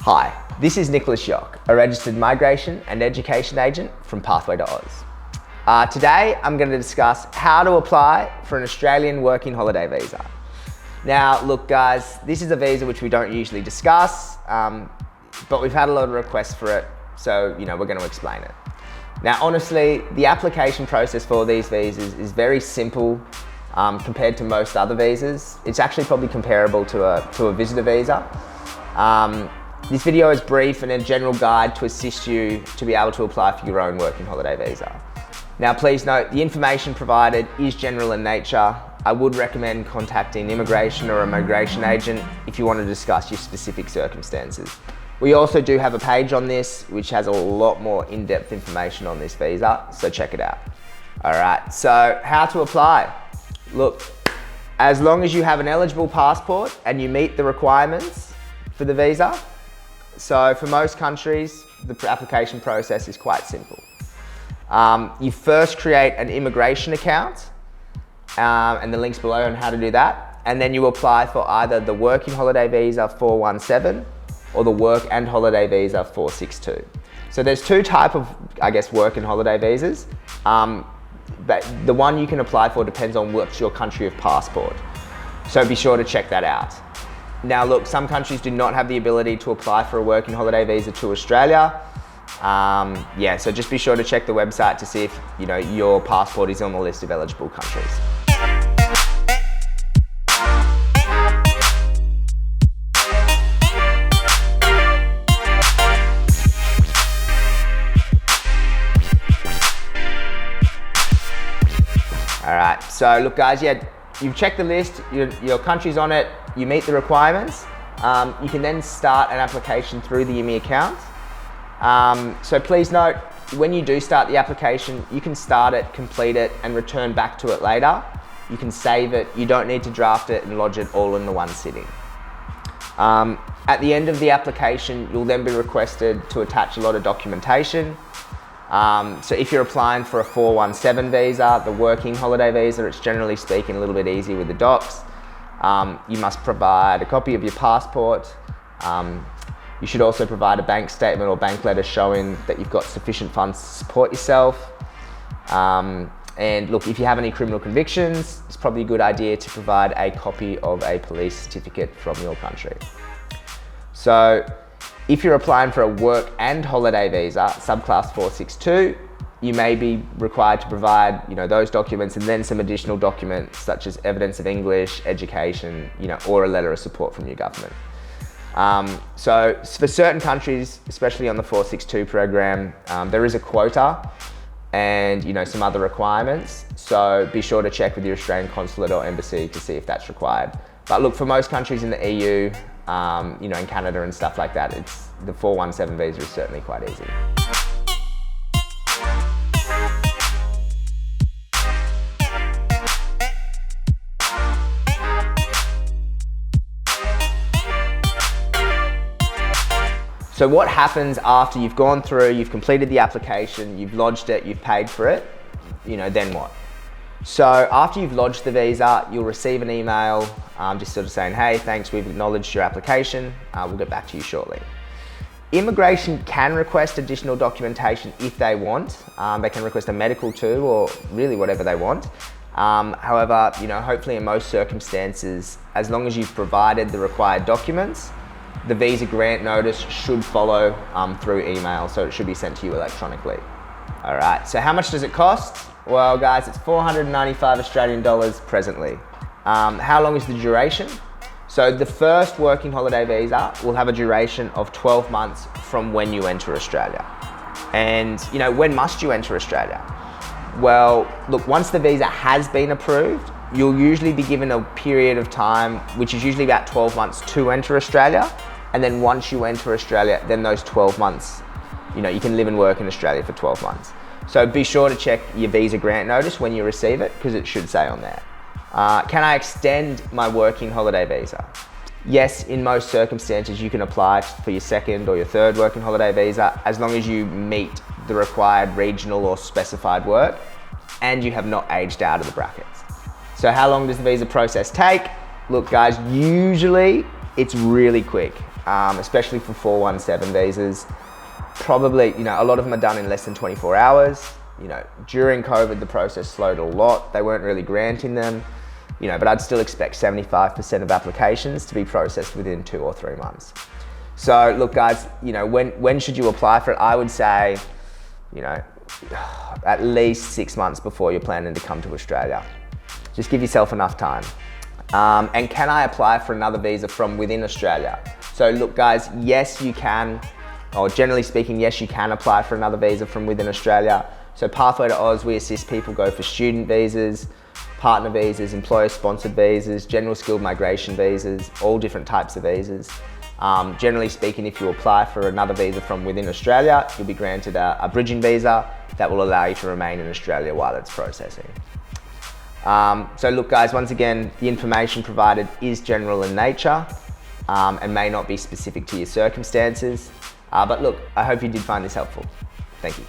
Hi, this is Nicholas Yock, a registered migration and education agent from Pathway to Oz. Today, I'm going to discuss how to apply for an Australian working holiday visa. Now, look guys, this is a visa which we don't usually discuss, but we've had a lot of requests for it, so we're going to explain it. Now, honestly, the application process for these visas is very simple compared to most other visas. It's actually probably comparable to a visitor visa. This video is brief and a general guide to assist you to be able to apply for your own working holiday visa. Now please note, the information provided is general in nature. I would recommend contacting immigration or a migration agent if you want to discuss your specific circumstances. We also do have a page on this which has a lot more in-depth information on this visa, so check it out. Alright, so how to apply? Look, as long as you have an eligible passport and you meet the requirements for the visa, so for most countries, the application process is quite simple. You first create an immigration account, and the link's below on how to do that, and then you apply for either the Working Holiday Visa 417 or the Work and Holiday Visa 462. So there's two types of, work and holiday visas, but the one you can apply for depends on what's your country of passport. So be sure to check that out. Now look, some countries do not have the ability to apply for a working holiday visa to Australia. So just be sure to check the website to see if your passport is on the list of eligible countries. Alright, so look guys, you've checked the list, your country's on it, you meet the requirements. You can then start an application through the IMI account. So please note, when you do start the application, you can start it, complete it, and return back to it later. You can save it, you don't need to draft it and lodge it all in the one sitting. At the end of the application, you'll then be requested to attach a lot of documentation. So if you're applying for a 417 visa, the working holiday visa, it's generally speaking a little bit easier with the docs. You must provide a copy of your passport. You should also provide a bank statement or bank letter showing that you've got sufficient funds to support yourself. And look, if you have any criminal convictions, it's probably a good idea to provide a copy of a police certificate from your country. So if you're applying for a work and holiday visa, subclass 462, you may be required to provide, those documents and then some additional documents such as evidence of English, education, or a letter of support from your government. So for certain countries, especially on the 462 program, there is a quota and, some other requirements. So be sure to check with your Australian consulate or embassy to see if that's required. But look, for most countries in the EU, in Canada and stuff like that, the 417 visa is certainly quite easy. So what happens after you've gone through, you've completed the application, you've lodged it, you've paid for it, then what? So after you've lodged the visa, you'll receive an email just sort of saying, hey, thanks, we've acknowledged your application, we'll get back to you shortly. Immigration can request additional documentation if they want. They can request a medical too, or really whatever they want. However, hopefully in most circumstances, as long as you've provided the required documents, the visa grant notice should follow through email, so it should be sent to you electronically. All right, so how much does it cost? Well guys, it's 495 Australian dollars presently. How long is the duration? So the first working holiday visa will have a duration of 12 months from when you enter Australia. And when must you enter Australia? Well, look, once the visa has been approved, you'll usually be given a period of time, which is usually about 12 months to enter Australia. And then once you enter Australia, then those 12 months, you can live and work in Australia for 12 months. So be sure to check your visa grant notice when you receive it, because it should say on there. Can I extend my working holiday visa? Yes, in most circumstances, you can apply for your second or your third working holiday visa as long as you meet the required regional or specified work and you have not aged out of the brackets. So how long does the visa process take? Look guys, usually it's really quick. especially for 417 visas. Probably, a lot of them are done in less than 24 hours. During COVID, the process slowed a lot. They weren't really granting them, but I'd still expect 75% of applications to be processed within 2 or 3 months. So look guys, when should you apply for it? I would say, at least 6 months before you're planning to come to Australia. Just give yourself enough time. And can I apply for another visa from within Australia? So look guys, yes you can, or generally speaking, yes you can apply for another visa from within Australia. So Pathway to Oz, we assist people go for student visas, partner visas, employer-sponsored visas, general skilled migration visas, all different types of visas. Generally speaking, if you apply for another visa from within Australia, you'll be granted a bridging visa that will allow you to remain in Australia while it's processing. So look guys, once again, the information provided is general in nature and may not be specific to your circumstances. But look, I hope you did find this helpful. Thank you.